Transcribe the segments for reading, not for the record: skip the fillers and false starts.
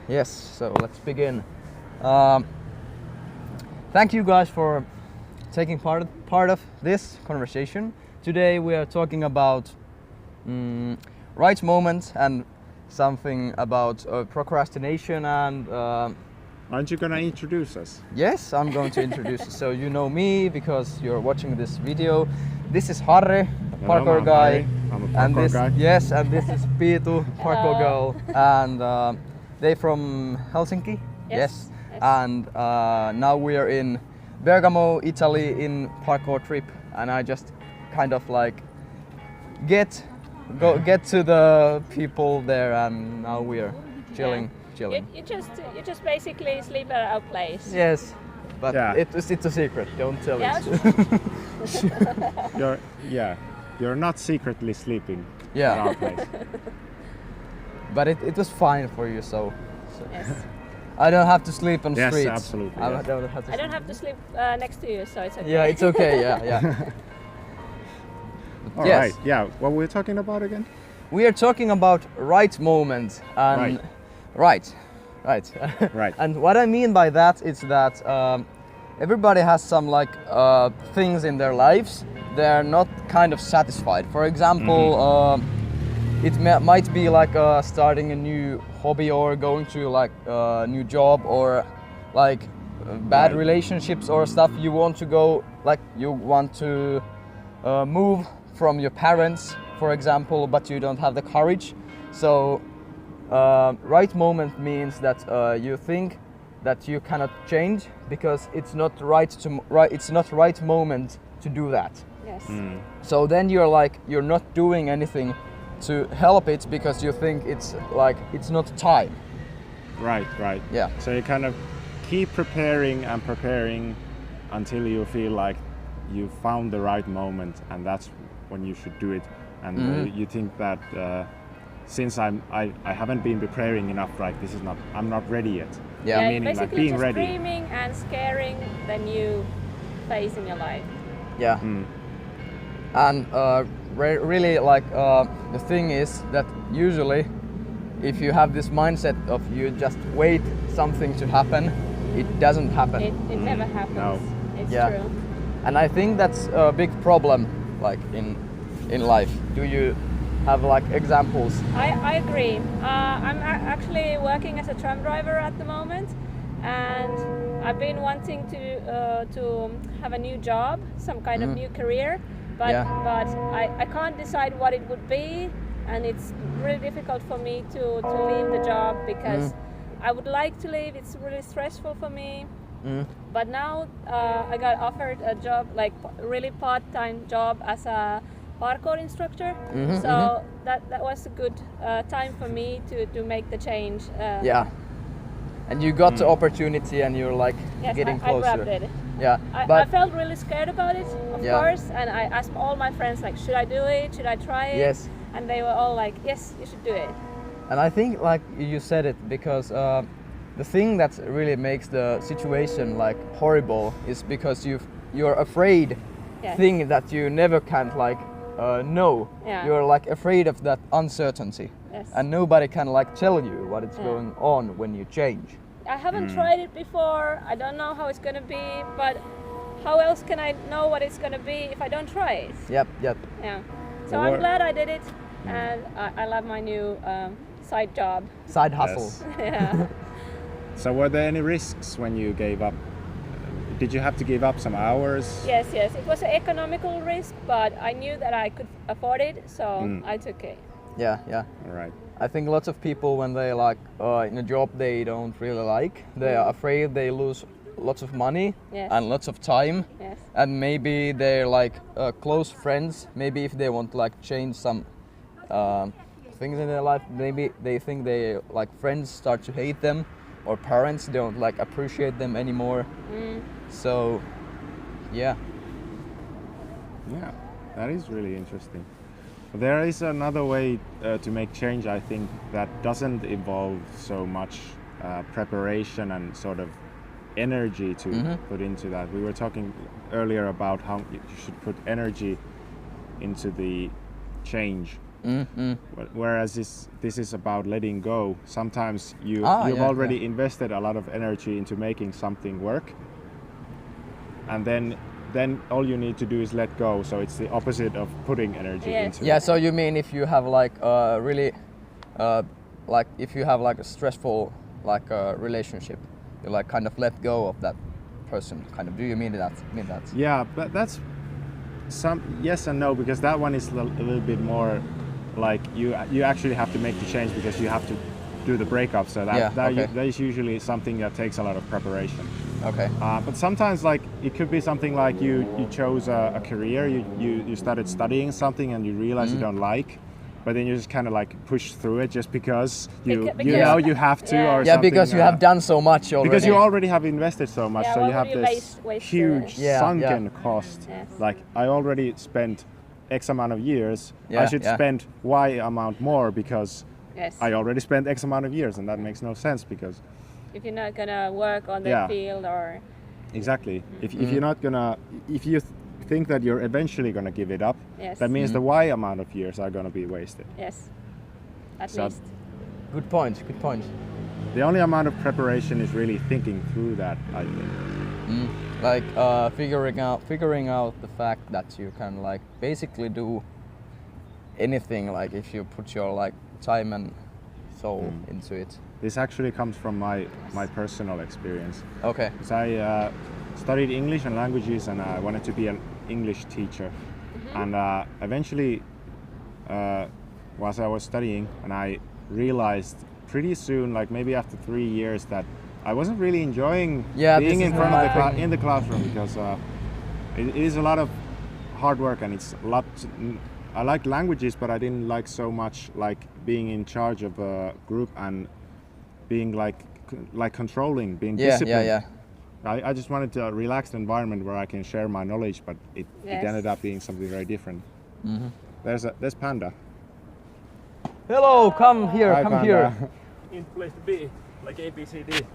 Yes, so let's begin. Um, Thank you guys for taking part of this conversation. Today we are talking about right moment and something about procrastination and Aren't you gonna introduce us? yes, I'm going to introduce. So you know me because you're watching this video. This is Harri, parkour I'm guy, Harri. I'm a and parkour this guy. yes, and this is Piitu, parkour Hello. girl, and they from Helsinki. Yes. And now we are in Bergamo, Italy, in parkour trip, and I just kind of like get to the people there, and now we are chilling. You just basically sleep at our place. Yes, but Yeah. it's a secret. Don't tell Yeah. it. You're not secretly sleeping Yeah. at our place. But it was fine for you, so Yes. I don't have to sleep on Yes, streets. absolutely, I yes. don't have to. I don't have to sleep next to you, so it's okay. Yeah, it's okay. Yeah. All Yes. right. Yeah. What we're talking about again? We are talking about right moment and right. Right. And what I mean by that is that everybody has some like things in their lives they are not kind of satisfied. For example, it might be like starting a new hobby or going to like a new job or like bad Right. relationships or stuff. You want to go like you want to move from your parents, for example, but you don't have the courage. So right moment means that you think that you cannot change because it's not it's not right moment to do that. Yes. So then you're not doing anything to help it because you think it's not time. Right. Yeah. So you kind of keep preparing and preparing until you feel like you found the right moment, and that's when you should do it. And you think that since I haven't been preparing enough, right? I'm not ready yet. Yeah. Meaning like basically being just ready. dreaming and scaring the new phase in your life. Yeah. And really like the thing is that usually if you have this mindset of you just wait something to happen, it doesn't happen. It never happens. No. It's Yeah. true. And I think that's a big problem like in life. Do you have like examples? I agree. I'm actually working as a tram driver at the moment, and I've been wanting to have a new job, some kind of new career, but I can't decide what it would be, and it's really difficult for me to leave the job because I would like to leave. It's really stressful for me. But now I got offered a job, like really part-time job as a parkour instructor. So that was a good time for me to make the change. Yeah. And you got the opportunity and you're like Yes, getting I closer. grabbed it. Yeah. I But felt really scared about it, of Yeah. course, and I asked all my friends like, should I do it? Should I try it? Yes. And they were all like, yes, you should do it. and I think like you said it because the thing that really makes the situation like horrible is because you're afraid Yes. thing that you never can't like know. Yeah. You're like afraid of that uncertainty. Yes. And nobody can like tell you what is going on when you change. I haven't tried it before. I don't know how it's gonna be, but how else can I know what it's gonna be if I don't try it? Yep. Yeah. So Well, I'm what- glad I did it, and I love my new side job. Side hustle. Yes. Yeah. So were there any risks when you gave up? Did you have to give up some hours? Yes. It was an economical risk, but I knew that I could afford it, so I took it. Yeah. All right. I think lots of people when they like in a job they don't really like, they are afraid they lose lots of money Yes. and lots of time, Yes. and maybe they're like close friends. Maybe if they want to like change some things in their life, maybe they think they like friends start to hate them, or parents don't like appreciate them anymore. So, yeah. Yeah, that is really interesting. There is another way to make change, I think, that doesn't involve so much preparation and sort of energy to put into that. We were talking earlier about how you should put energy into the change Whereas this is about letting go. Sometimes you've already invested a lot of energy into making something work, and then all you need to do is let go. So it's the opposite of putting energy into Yeah, it. so you mean if you have like really like if you have like a stressful like relationship, you like kind of let go of that person, kind of. Do you mean that? Yeah, but that's some yes and no, because that one is a little bit more like you actually have to make the change because you have to do the breakup. So that is usually something that takes a lot of preparation. Okay. But sometimes like it could be something like you chose a career, you started studying something and you realize you don't like, but then you just kind of like push through it just because you know you have to or something. Because you have done so much already. Because you already have invested so much, so you have this waste huge sunken cost. Yes. Like I already spent X amount of years, I should spend Y amount more because I already spent X amount of years, and that makes no sense because if you're not gonna work on the field or exactly if you're not gonna if you think that you're eventually gonna give it up, that means the Y amount of years are gonna be wasted. Yes, at least. Good point. The only amount of preparation is really thinking through that, I think. Like figuring out the fact that you can like basically do anything, like if you put your like time and soul into it. This actually comes from my personal experience. Okay. Because I studied English and languages, and I wanted to be an English teacher. And eventually, whilst I was studying, and I realized pretty soon, like maybe after 3 years, that I wasn't really enjoying being in front of in the classroom, because it is a lot of hard work, and it's a lot. I like languages, but I didn't like so much like being in charge of a group and being like controlling, being disciplined. I just wanted a relaxed environment where I can share my knowledge, but it ended up being something very different. There's Panda. Hello, come here, Hi, come Panda. here. In place to be, like ABCD.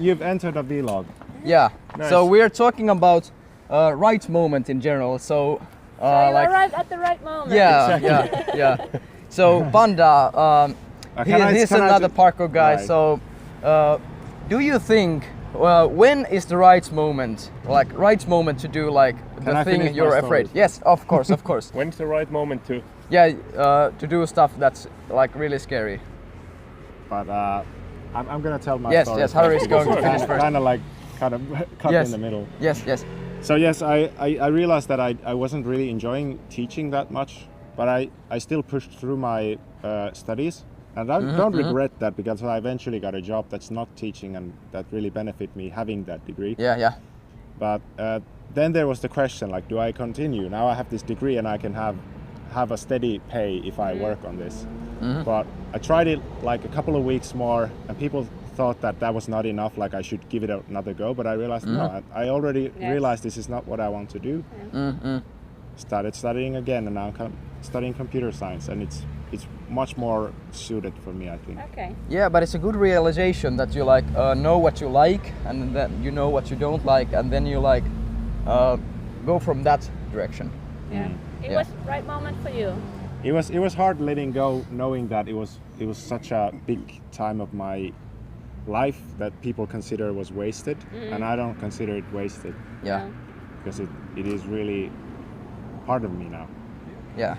You've entered a vlog. Yeah. Nice. So we're talking about right moment in general. So So you arrived at the right moment. yeah. So Panda, he's another parkour guy. Right. So do you think when is the right moment, to do like the thing you're afraid? Yes, of course. When's the right moment to? To do stuff that's like really scary. But I'm gonna tell my story. Yes, Harri is going to finish first. Kind of cut in the middle. Yes. So yes, I realized that I wasn't really enjoying teaching that much, but I still pushed through my studies, and I don't regret that, because I eventually got a job that's not teaching, and that really benefited me having that degree. Yeah. But then there was the question, like, do I continue? Now I have this degree and I can have a steady pay if I work on this. But I tried it like a couple of weeks more, and people thought that was not enough, like I should give it another go, but I realized no, I already realized this is not what I want to do. Started studying again, and now I'm studying computer science, and it's much more suited for me, I think. Okay. Yeah, but it's a good realization that you like know what you like, and then you know what you don't like, and then you like go from that direction. Yeah. It was right moment for you. It was hard letting go, knowing that it was such a big time of my life that people consider was wasted, and I don't consider it wasted. Yeah. Because it is really part of me now. Yeah.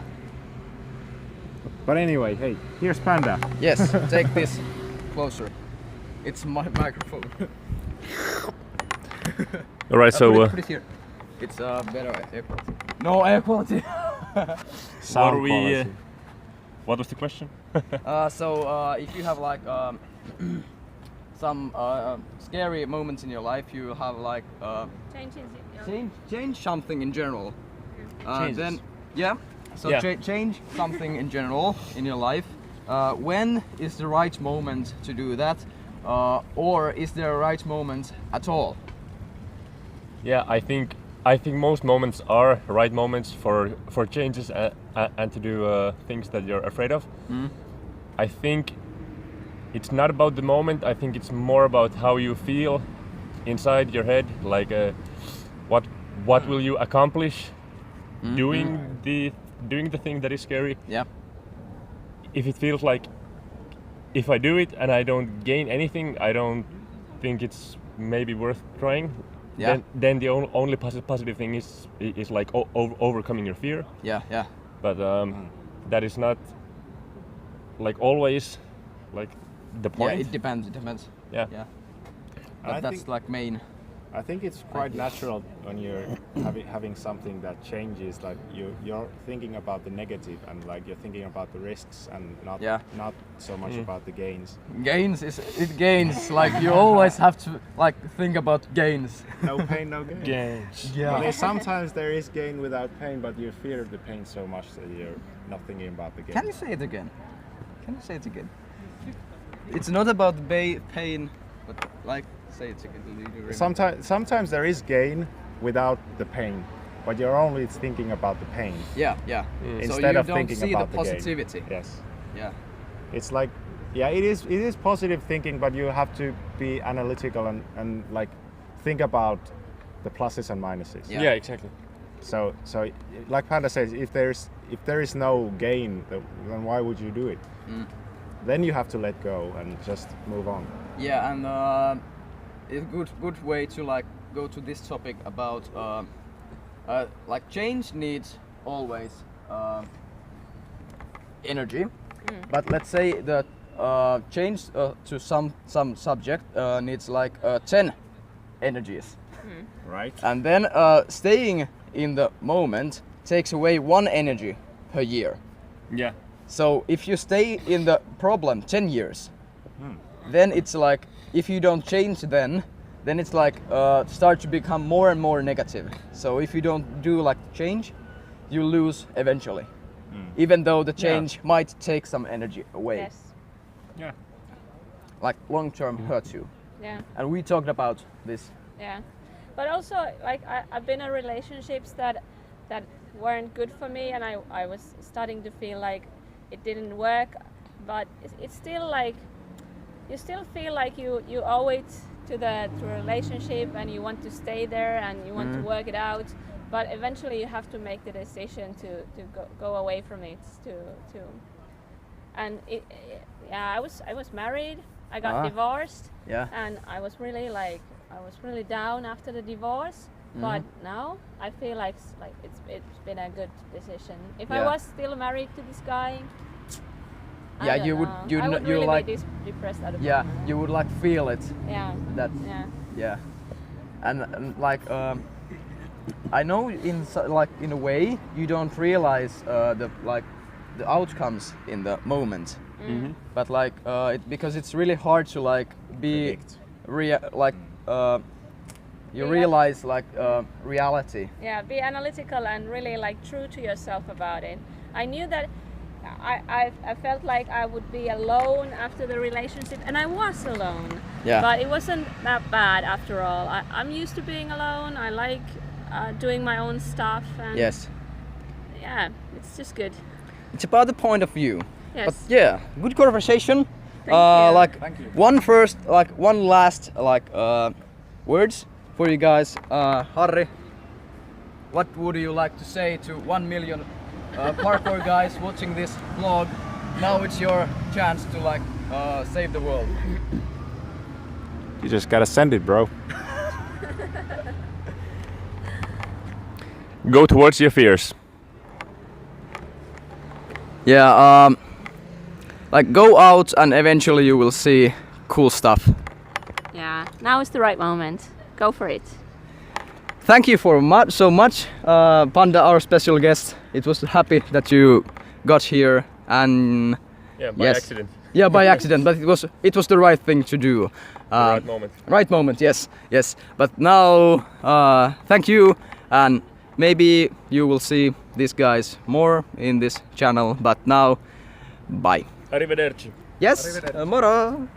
But anyway, hey, here's Panda. Yes, take this closer. It's my microphone. All right, so put it here. It's better air quality. No air quality. Sound quality. What was the question? So if you have like some scary moments in your life, you have like change something in general. Then change something in general in your life. When is the right moment to do that, or is there a right moment at all? Yeah, I think most moments are right moments for changes and to do things that you're afraid of. I think it's not about the moment. I think it's more about how you feel inside your head. Like, what will you accomplish doing the thing that is scary? Yeah. if it feels like if I do it and I don't gain anything, I don't think it's maybe worth trying. Yeah. Then the only positive thing is like overcoming your fear. Yeah. But that is not like always like the point. Yeah, it depends. Yeah. But that's like main. I think it's quite natural when you're having something that changes. Like you're thinking about the negative and like you're thinking about the risks and not so much about the gains. Gains. Like you always have to like think about gains. No pain, no gain. Gains. Yeah. I mean, sometimes there is gain without pain, but you fear the pain so much that you're not thinking about the gain. Can you say it again? It's not about pain, but like say it again. Sometimes there is gain without the pain, but you're only thinking about the pain. Yeah. Instead So you of don't thinking see about the the gain. positivity. Yes. Yeah. It's like, it is positive thinking, but you have to be analytical and like think about the pluses and minuses. Yeah. Exactly. So like Panda says, if there is no gain, then why would you do it? Then you have to let go and just move on. Yeah, and a good way to like go to this topic about like change needs always energy. But let's say that change to some subject needs like 10 energies. Right. And then staying in the moment takes away 1 energy per year. Yeah. So if you stay in the problem 10 years, then it's like if you don't change then it's like start to become more and more negative. So if you don't do like change, you lose eventually. Even though the change might take some energy away. Yes. Yeah. Like long term hurts you. Yeah. And we talked about this. Yeah. But also like I've been in relationships that weren't good for me, and I was starting to feel like it didn't work, but it's still like you still feel like you owe it to the relationship and you want to stay there and you want to work it out, but eventually you have to make the decision to go away from it to and I was married, I got divorced, and I was really down after the divorce. But now I feel like it's been a good decision. If I was still married to this guy, I would really like be depressed at the yeah, moment. you would like feel it. Yeah. That Yeah. and like I know in a way you don't realize the outcomes in the moment. But like because it's really hard to like be you realize like reality. Yeah, be analytical and really like true to yourself about it. I knew that I felt like I would be alone after the relationship, and I was alone. Yeah. But it wasn't that bad after all. I'm used to being alone. I like doing my own stuff. And Yes. Yeah, it's just good. It's about the point of view. Yes. But yeah, good conversation. Thank you. Like one last words for you guys. Harri, what would you like to say to 1 million parkour guys watching this vlog? Now it's your chance to like save the world. You just gotta send it, bro. Go towards your fears. Yeah, like go out and eventually you will see cool stuff. Yeah, now is the right moment. Go for it. Thank you so much, Panda, our special guest. It was happy that you got here and By accident. Yeah, by accident, but it was the right thing to do. Right moment. Right moment, yes. But now, thank you, and maybe you will see these guys more in this channel. But now, bye. Arrivederci. Yes, moro.